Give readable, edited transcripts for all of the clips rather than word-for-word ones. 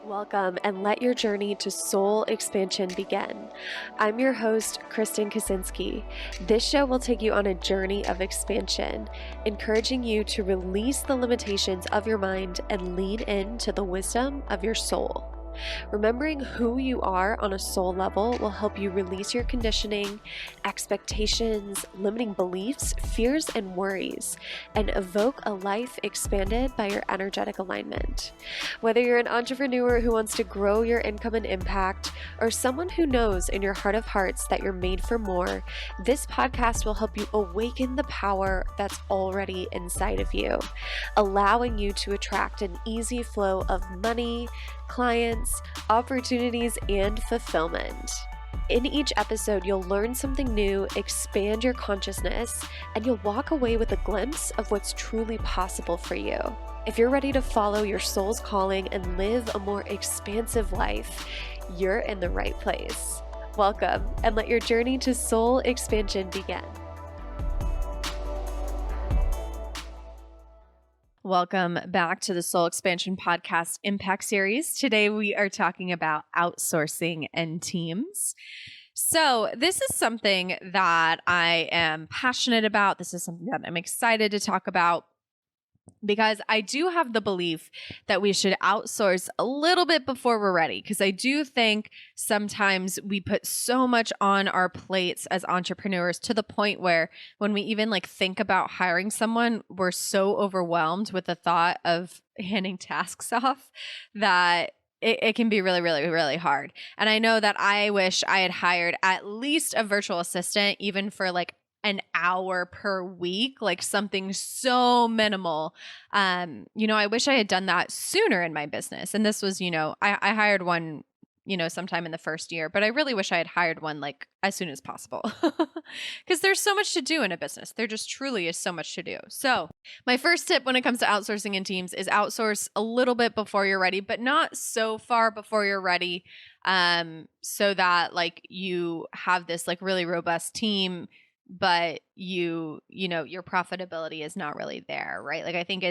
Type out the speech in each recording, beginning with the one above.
Welcome and let your journey to soul expansion begin. I'm your host, Kristen Kaczynski. This show will take you on a journey of expansion, encouraging you to release the limitations of your mind and lean into the wisdom of your soul. Remembering who you are on a soul level will help you release your conditioning, expectations, limiting beliefs, fears, and worries, and evoke a life expanded by your energetic alignment. Whether you're an entrepreneur who wants to grow your income and impact, or someone who knows in your heart of hearts that you're made for more, this podcast will help you awaken the power that's already inside of you, allowing you to attract an easy flow of money, clients, opportunities, and fulfillment. In each episode, you'll learn something new, expand your consciousness, and you'll walk away with a glimpse of what's truly possible for you. If you're ready to follow your soul's calling and live a more expansive life, you're in the right place. Welcome, and let your journey to soul expansion begin. Welcome back to the Soul Expansion Podcast Impact Series. Today we are talking about outsourcing and teams. So this is something that I am passionate about. This is something that I'm excited to talk about because I do have the belief that we should outsource a little bit before we're ready. Because I do think sometimes we put so much on our plates as entrepreneurs to the point where when we even think about hiring someone, we're so overwhelmed with the thought of handing tasks off that it can be really, really, really hard. And I know that I wish I had hired at least a virtual assistant, even for an hour per week, something so minimal. I wish I had done that sooner in my business. And this was, I hired one, sometime in the first year, but I really wish I had hired one as soon as possible because there's so much to do in a business. There just truly is so much to do. So my first tip when it comes to outsourcing in teams is outsource a little bit before you're ready, but not so far before you're ready. So that you have this really robust team, but your profitability is not really there, right? I think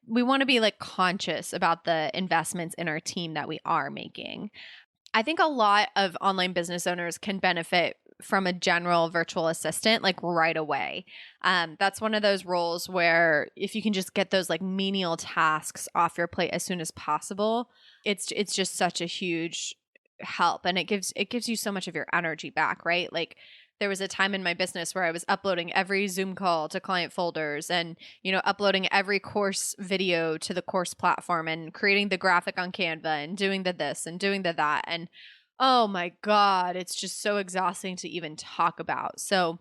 we want to be conscious about the investments in our team that we are making. I think a lot of online business owners can benefit from a general virtual assistant right away. That's one of those roles where if you can just get those menial tasks off your plate as soon as possible, it's just such a huge help, and it gives you so much of your energy back, right? There was a time in my business where I was uploading every Zoom call to client folders and, uploading every course video to the course platform and creating the graphic on Canva and doing the this and doing the that. And oh my God, it's just so exhausting to even talk about. So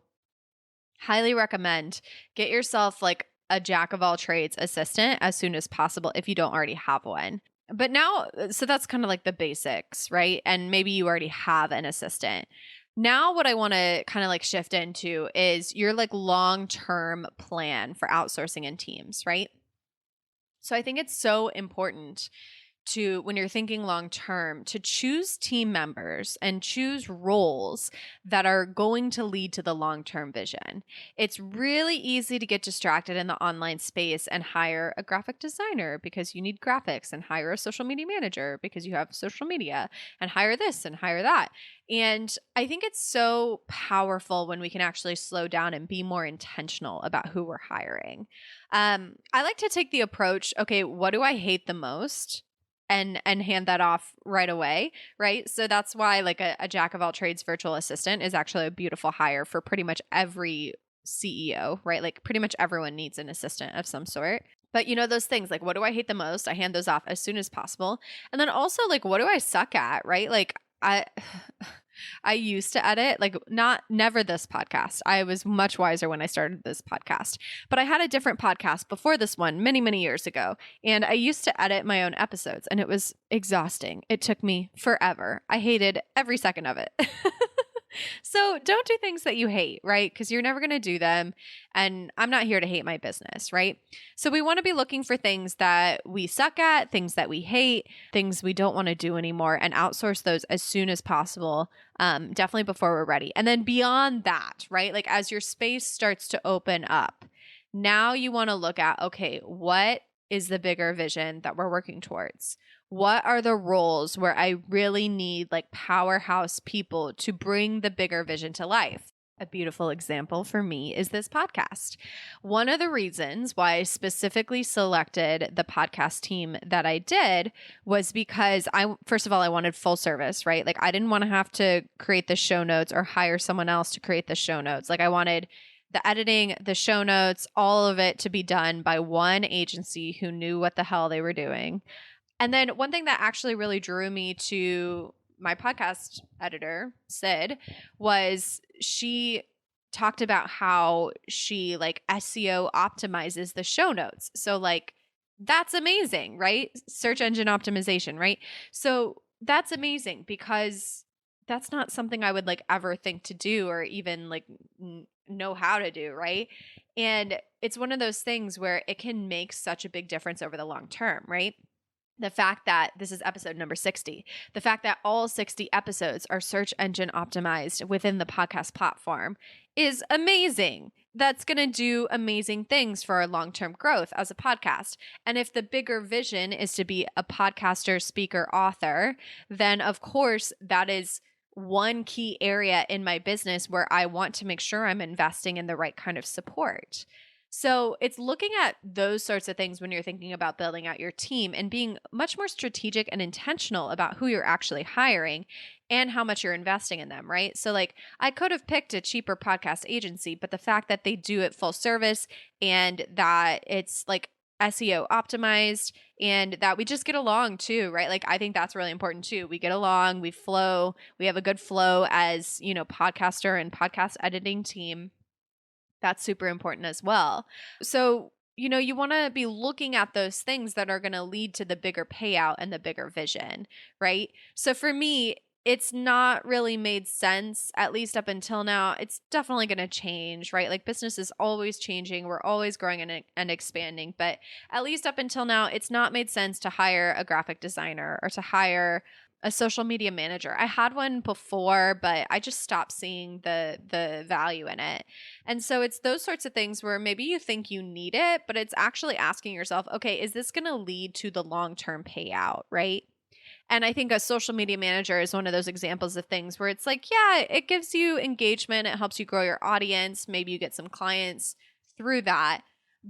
highly recommend get yourself a jack of all trades assistant as soon as possible if you don't already have one. But now, so that's kind of the basics, right? And maybe you already have an assistant. Now what I want to kind of shift into is your long-term plan for outsourcing in teams, right? So I think it's so important to, when you're thinking long-term, to choose team members and choose roles that are going to lead to the long-term vision. It's really easy to get distracted in the online space and hire a graphic designer because you need graphics, and hire a social media manager because you have social media, and hire this and hire that. And I think it's so powerful when we can actually slow down and be more intentional about who we're hiring. I like to take the approach, okay, what do I hate the most? And hand that off right away, right? So that's why a jack of all trades virtual assistant is actually a beautiful hire for pretty much every CEO, right? Pretty much everyone needs an assistant of some sort. But those things what do I hate the most? I hand those off as soon as possible. And then also what do I suck at, right? I used to edit, never this podcast. I was much wiser when I started this podcast, but I had a different podcast before this one many, many years ago. And I used to edit my own episodes, and it was exhausting. It took me forever. I hated every second of it. So don't do things that you hate, right? Because you're never going to do them. And I'm not here to hate my business, right? So we want to be looking for things that we suck at, things that we hate, things we don't want to do anymore, and outsource those as soon as possible, definitely before we're ready. And then beyond that, right? As your space starts to open up, now you want to look at, okay, what is the bigger vision that we're working towards? What are the roles where I really need like powerhouse people to bring the bigger vision to life? A beautiful example for me is this podcast. One of the reasons why I specifically selected the podcast team that I did was because first of all, I wanted full service, right? Like I didn't want to have to create the show notes or hire someone else to create the show notes. Like I wanted the editing, the show notes, all of it to be done by one agency who knew what the hell they were doing. And then one thing that actually really drew me to my podcast editor, Sid, was she talked about how she like SEO optimizes the show notes. So like that's amazing, right? Search engine optimization, right? So that's amazing because that's not something I would like ever think to do or even like know how to do, right? And it's one of those things where it can make such a big difference over the long term, right? The fact that this is episode number 60, the fact that all 60 episodes are search engine optimized within the podcast platform is amazing. That's going to do amazing things for our long-term growth as a podcast. And if the bigger vision is to be a podcaster, speaker, author, then of course that is one key area in my business where I want to make sure I'm investing in the right kind of support. So it's looking at those sorts of things when you're thinking about building out your team and being much more strategic and intentional about who you're actually hiring and how much you're investing in them, right? So like I could have picked a cheaper podcast agency, but the fact that they do it full service and that it's like SEO optimized and that we just get along too, right? Like I think that's really important too. We get along, we flow, we have a good flow as, podcaster and podcast editing team. That's super important as well. So, you want to be looking at those things that are going to lead to the bigger payout and the bigger vision, right? So for me, it's not really made sense, at least up until now. It's definitely going to change, right? Like business is always changing. We're always growing and expanding. But at least up until now, it's not made sense to hire a graphic designer or to hire a social media manager. I had one before, but I just stopped seeing the value in it. And so it's those sorts of things where maybe you think you need it, but it's actually asking yourself, okay, is this going to lead to the long-term payout, right? And I think a social media manager is one of those examples of things where it's like, yeah, it gives you engagement. It helps you grow your audience. Maybe you get some clients through that.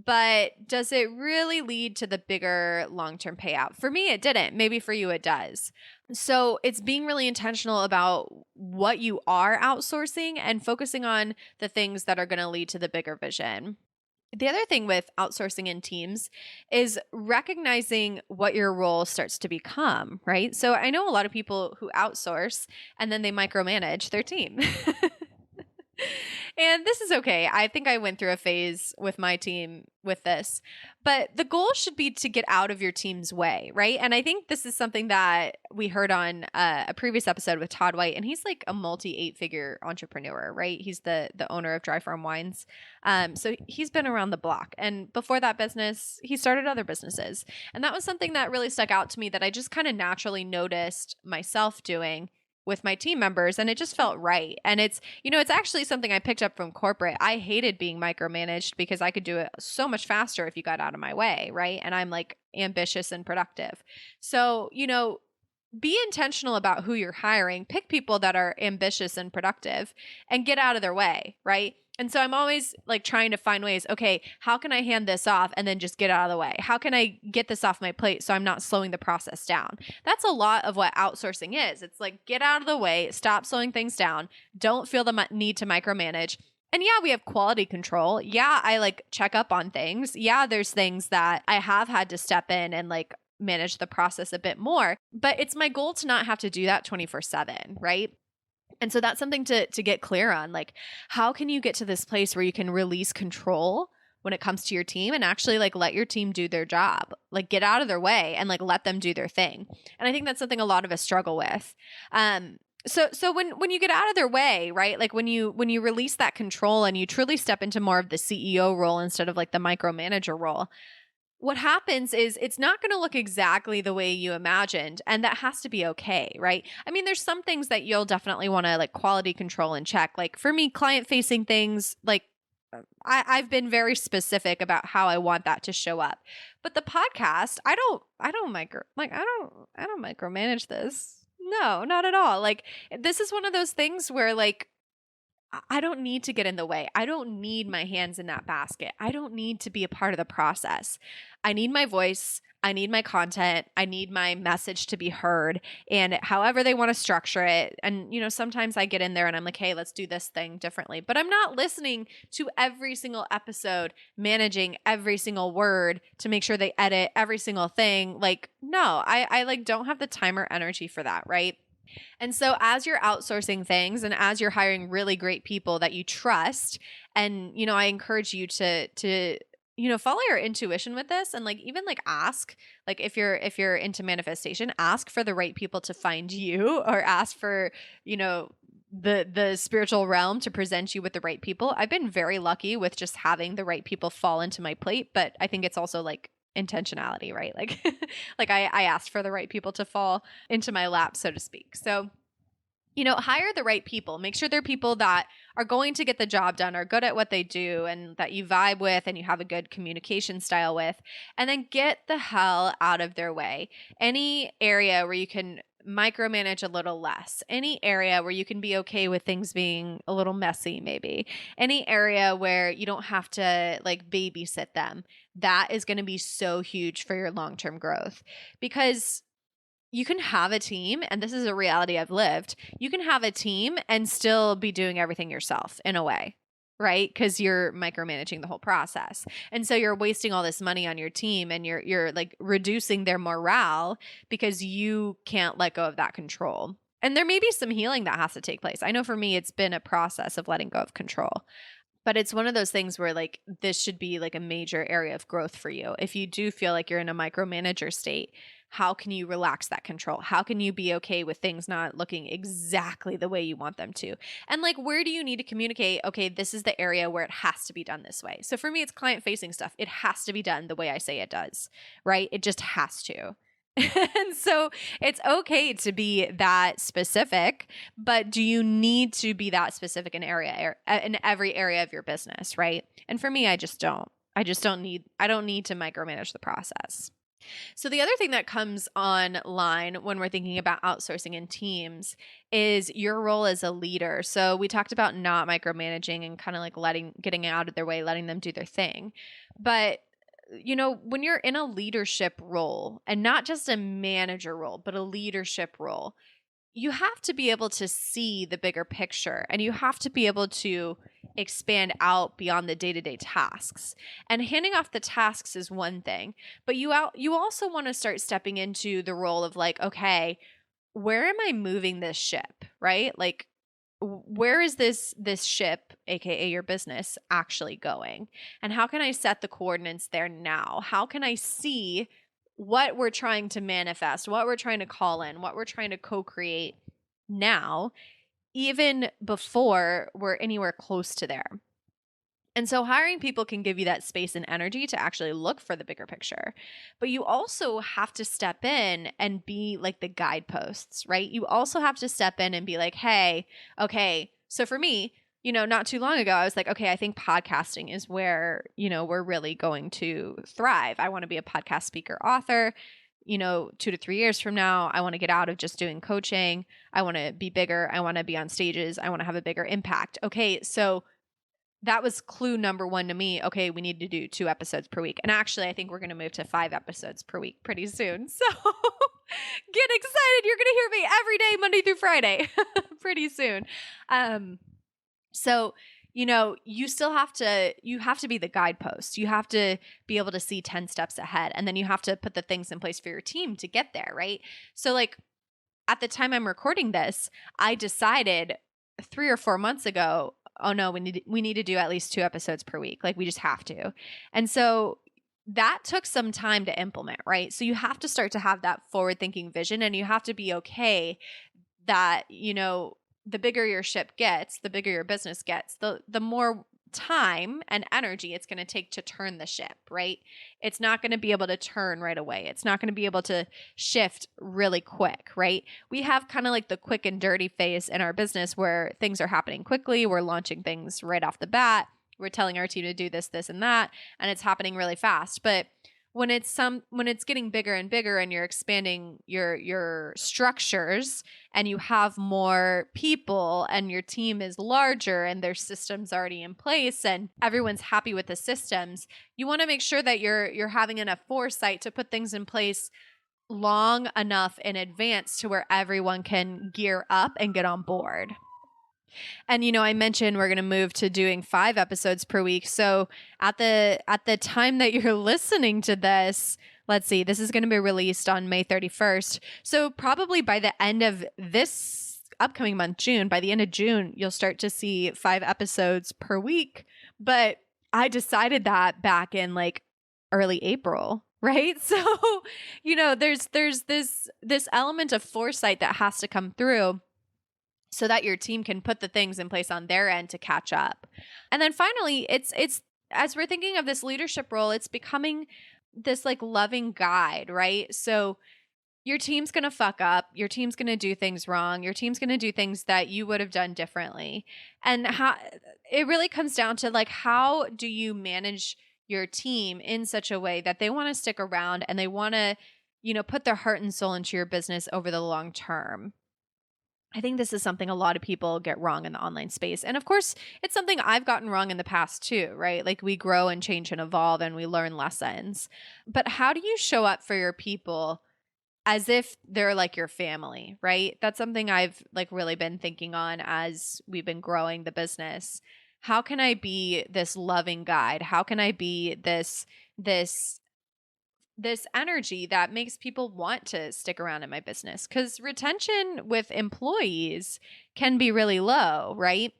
But does it really lead to the bigger long-term payout? For me, it didn't. Maybe for you, it does. So it's being really intentional about what you are outsourcing and focusing on the things that are going to lead to the bigger vision. The other thing with outsourcing in teams is recognizing what your role starts to become, right? So I know a lot of people who outsource and then they micromanage their team. And this is okay. I think I went through a phase with my team with this, but the goal should be to get out of your team's way, right? And I think this is something that we heard on a previous episode with Todd White, and he's like a multi-8-figure entrepreneur, right? He's the owner of Dry Farm Wines. So he's been around the block. And before that business, he started other businesses. And that was something that really stuck out to me that I just kind of naturally noticed myself doing with my team members, and it just felt right. And it's actually something I picked up from corporate. I hated being micromanaged because I could do it so much faster if you got out of my way, right? And I'm like ambitious and productive. So, be intentional about who you're hiring. Pick people that are ambitious and productive and get out of their way, right? And so I'm always like trying to find ways, okay, how can I hand this off and then just get out of the way? How can I get this off my plate so I'm not slowing the process down? That's a lot of what outsourcing is. It's like, get out of the way, stop slowing things down, don't feel the need to micromanage. And yeah, we have quality control. Yeah, I like check up on things. Yeah, there's things that I have had to step in and like manage the process a bit more, but it's my goal to not have to do that 24/7, right? And so that's something to get clear on. Like, how can you get to this place where you can release control when it comes to your team and actually like let your team do their job, like get out of their way and like let them do their thing. And I think that's something a lot of us struggle with. So when you get out of their way, right? Like when you release that control and you truly step into more of the CEO role instead of like the micromanager role, what happens is it's not going to look exactly the way you imagined, and that has to be okay, right? I mean, there's some things that you'll definitely want to like quality control and check. Like for me, client-facing things, like I've been very specific about how I want that to show up. But the podcast, I don't micromanage this. No, not at all. Like, this is one of those things where like I don't need to get in the way. I don't need my hands in that basket. I don't need to be a part of the process. I need my voice. I need my content. I need my message to be heard, and however they want to structure it. And, sometimes I get in there and I'm like, hey, let's do this thing differently. But I'm not listening to every single episode, managing every single word to make sure they edit every single thing. Like, no, I like don't have the time or energy for that, right? And so as you're outsourcing things and as you're hiring really great people that you trust, and, I encourage you to follow your intuition with this, and like even like ask, like if you're into manifestation, ask for the right people to find you, or ask for, the spiritual realm to present you with the right people. I've been very lucky with just having the right people fall into my plate, but I think it's also like intentionality, right? Like like I asked for the right people to fall into my lap, so to speak. So, hire the right people. Make sure they're people that are going to get the job done, are good at what they do, and that you vibe with and you have a good communication style with. And then get the hell out of their way. Any area where you can micromanage a little less, any area where you can be okay with things being a little messy, maybe any area where you don't have to like babysit them, that is going to be so huge for your long-term growth. Because you can have a team, and this is a reality I've lived, you can have a team and still be doing everything yourself in a way, right? Because you're micromanaging the whole process. And so you're wasting all this money on your team, and you're like reducing their morale because you can't let go of that control. And there may be some healing that has to take place. I know for me, it's been a process of letting go of control. But it's one of those things where like this should be like a major area of growth for you. If you do feel like you're in a micromanager state, how can you relax that control? How can you be okay with things not looking exactly the way you want them to? And like, where do you need to communicate, okay, this is the area where it has to be done this way. So for me, it's client-facing stuff. It has to be done the way I say it does, right? It just has to. And so it's okay to be that specific, but do you need to be that specific in every area of your business, right? And for me, I don't need to micromanage the process. So the other thing that comes online when we're thinking about outsourcing in teams is your role as a leader. So we talked about not micromanaging and kind of like getting out of their way, letting them do their thing. But when you're in a leadership role, and not just a manager role, but a leadership role, you have to be able to see the bigger picture, and you have to be able to expand out beyond the day-to-day tasks. And handing off the tasks is one thing, but you also want to start stepping into the role of like, okay, where am I moving this ship, right? Like, where is this ship, aka your business, actually going? And how can I set the coordinates there now? How can I see what we're trying to manifest, what we're trying to call in, what we're trying to co-create now, even before we're anywhere close to there? And so hiring people can give you that space and energy to actually look for the bigger picture. But you also have to step in and be like the guideposts, right? You also have to step in and be like, hey, okay. So for me, not too long ago, I was like, okay, I think podcasting is where, we're really going to thrive. I want to be a podcast speaker, author. 2 to 3 years from now, I want to get out of just doing coaching. I want to be bigger. I want to be on stages. I want to have a bigger impact. Okay, so that was clue number one to me. Okay, we need to do 2 episodes per week. And actually, I think we're going to move to 5 episodes per week pretty soon. So get excited. You're going to hear me every day, Monday through Friday, pretty soon. So, you still have to be the guidepost. You have to be able to see 10 steps ahead. And then you have to put the things in place for your team to get there, right? So like at the time I'm recording this, I decided 3 or 4 months ago, oh no, we need to do at least 2 episodes per week. Like we just have to. And so that took some time to implement, right? So you have to start to have that forward thinking vision, and you have to be okay that, the bigger your ship gets, the bigger your business gets, the more time and energy it's going to take to turn the ship, right? It's not going to be able to turn right away. It's not going to be able to shift really quick, right? We have kind of like the quick and dirty phase in our business where things are happening quickly. We're launching things right off the bat. we're telling our team to do this, this, and that, and it's happening really fast. But when it's getting bigger and bigger and you're expanding your structures and you have more people and your team is larger and there's systems already in place and everyone's happy with the systems, you want to make sure that you're having enough foresight to put things in place long enough in advance to where everyone can gear up and get on board. And, I mentioned we're going to move to doing 5 episodes per week. So at the time that you're listening to this, let's see, this is going to be released on May 31st. So probably by the end of this upcoming month, June, by the end of June, you'll start to see 5 episodes per week. But I decided that back in like early April. Right. So, there's this element of foresight that has to come through so that your team can put the things in place on their end to catch up. And then finally, it's as we're thinking of this leadership role, it's becoming this like loving guide, right? So your team's going to fuck up. Your team's going to do things wrong. Your team's going to do things that you would have done differently. And how it really comes down to like, how do you manage your team in such a way that they want to stick around and they want to, put their heart and soul into your business over the long term. I think this is something a lot of people get wrong in the online space. And of course, it's something I've gotten wrong in the past too, right? Like we grow and change and evolve and we learn lessons. But how do you show up for your people as if they're like your family, right? That's something I've like really been thinking on as we've been growing the business. How can I be this loving guide? How can I be this energy that makes people want to stick around in my business? Because retention with employees can be really low, right?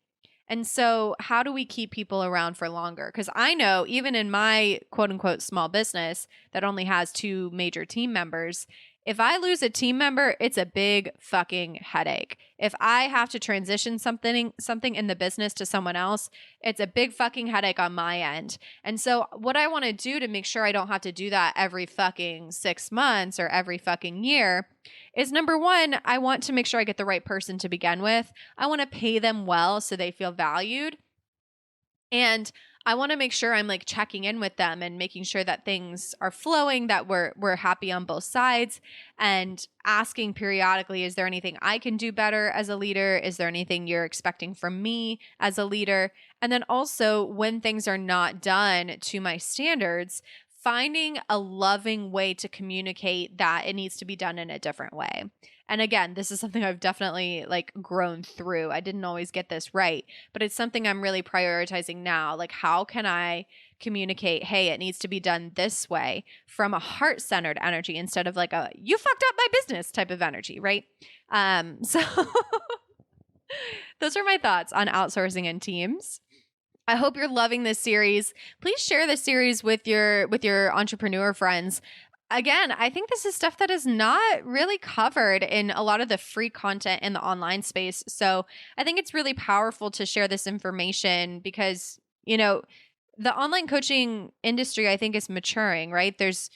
And so how do we keep people around for longer? Because I know even in my quote unquote small business that only has 2 major team members, if I lose a team member, it's a big fucking headache. If I have to transition something in the business to someone else, it's a big fucking headache on my end. And so what I want to do to make sure I don't have to do that every fucking 6 months or every fucking year is number 1, I want to make sure I get the right person to begin with. I want to pay them well so they feel valued. And I want to make sure I'm like checking in with them and making sure that things are flowing, that we're happy on both sides, and asking periodically, is there anything I can do better as a leader? Is there anything you're expecting from me as a leader? And then also when things are not done to my standards, finding a loving way to communicate that it needs to be done in a different way. And again, this is something I've definitely like grown through. I didn't always get this right, but it's something I'm really prioritizing now. Like, how can I communicate, hey, it needs to be done this way, from a heart-centered energy instead of like a you fucked up my business type of energy, right? So those are my thoughts on outsourcing and teams. I hope you're loving this series. Please share this series with your entrepreneur friends. Again, I think this is stuff that is not really covered in a lot of the free content in the online space. So I think it's really powerful to share this information because, the online coaching industry, I think, is maturing, right? There's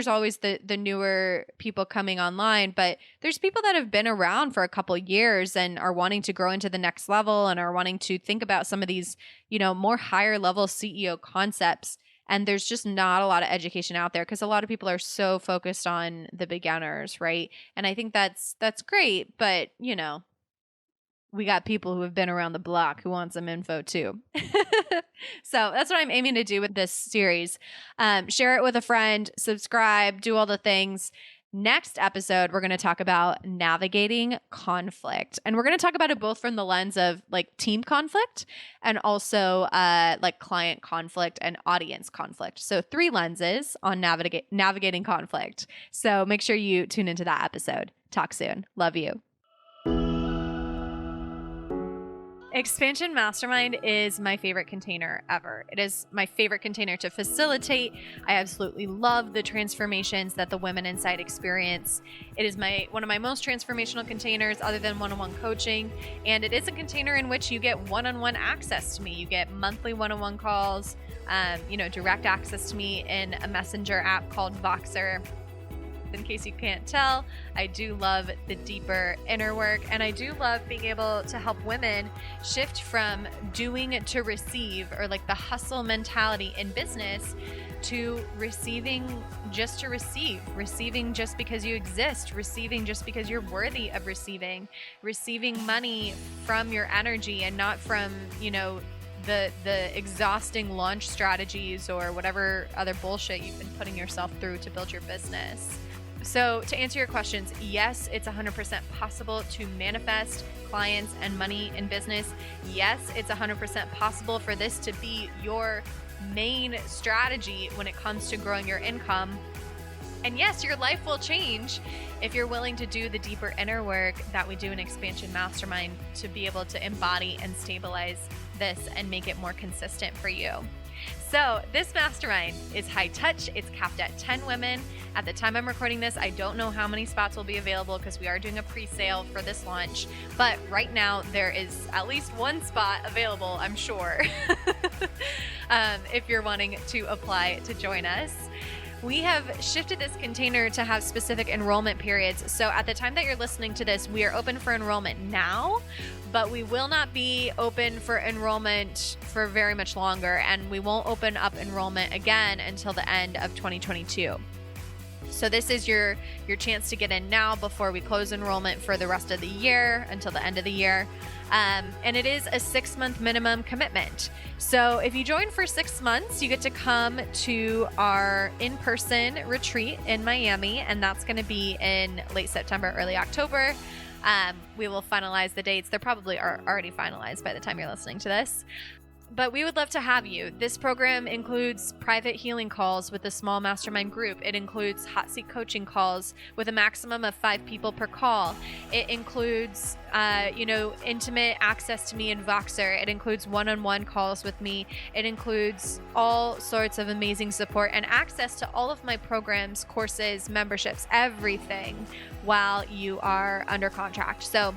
always the newer people coming online, but there's people that have been around for a couple years and are wanting to grow into the next level and are wanting to think about some of these, more higher level CEO concepts. And there's just not a lot of education out there because a lot of people are so focused on the beginners, right? And I think that's great, but we got people who have been around the block who want some info too. So that's what I'm aiming to do with this series. Share it with a friend, subscribe, do all the things. Next episode, we're going to talk about navigating conflict. And we're going to talk about it both from the lens of like team conflict and also like client conflict and audience conflict. So 3 lenses on navigating conflict. So make sure you tune into that episode. Talk soon. Love you. Expansion Mastermind is my favorite container ever. It is my favorite container to facilitate. I absolutely love the transformations that the women inside experience. It is one of my most transformational containers other than one-on-one coaching. And it is a container in which you get one-on-one access to me. You get monthly one-on-one calls, direct access to me in a messenger app called Voxer. in case you can't tell, I do love the deeper inner work, and I do love being able to help women shift from doing to receive, or like the hustle mentality in business, to receiving just to receive, receiving just because you exist, receiving just because you're worthy of receiving money from your energy and not from, the exhausting launch strategies or whatever other bullshit you've been putting yourself through to build your business. So to answer your questions, yes, it's 100% possible to manifest clients and money in business. Yes, it's 100% possible for this to be your main strategy when it comes to growing your income. And yes, your life will change if you're willing to do the deeper inner work that we do in Expansion Mastermind to be able to embody and stabilize this and make it more consistent for you. So this mastermind is high touch. It's capped at 10 women. At the time I'm recording this, I don't know how many spots will be available because we are doing a pre-sale for this launch. But right now there is at least one spot available, I'm sure, if you're wanting to apply to join us. We have shifted this container to have specific enrollment periods. So at the time that you're listening to this, we are open for enrollment now, but we will not be open for enrollment for very much longer. And we won't open up enrollment again until the end of 2022. So this is your chance to get in now before we close enrollment for the rest of the year until the end of the year. And it is a 6-month minimum commitment. So if you join for 6 months, you get to come to our in-person retreat in Miami, and that's going to be in late September, early October. We will finalize the dates. They probably are already finalized by the time you're listening to this. But we would love to have you. This program includes private healing calls with a small mastermind group. It includes hot seat coaching calls with a maximum of 5 people per call. It includes, intimate access to me in Voxer. It includes one-on-one calls with me. It includes all sorts of amazing support and access to all of my programs, courses, memberships, everything while you are under contract. So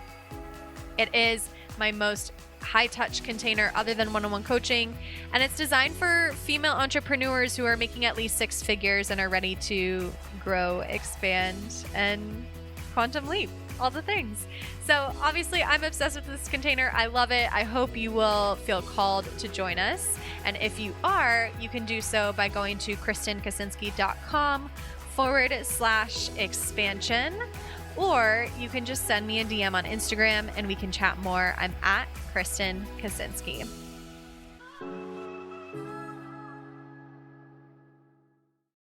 it is my most high-touch container other than one-on-one coaching, and it's designed for female entrepreneurs who are making at least 6 figures and are ready to grow, expand, and quantum leap, all the things. So obviously I'm obsessed with this container. I love it. I hope you will feel called to join us, and if you are, you can do so by going to KristenKaczynski.com/expansion. Or you can just send me a DM on Instagram and we can chat more. I'm at Kristen Kaczynski.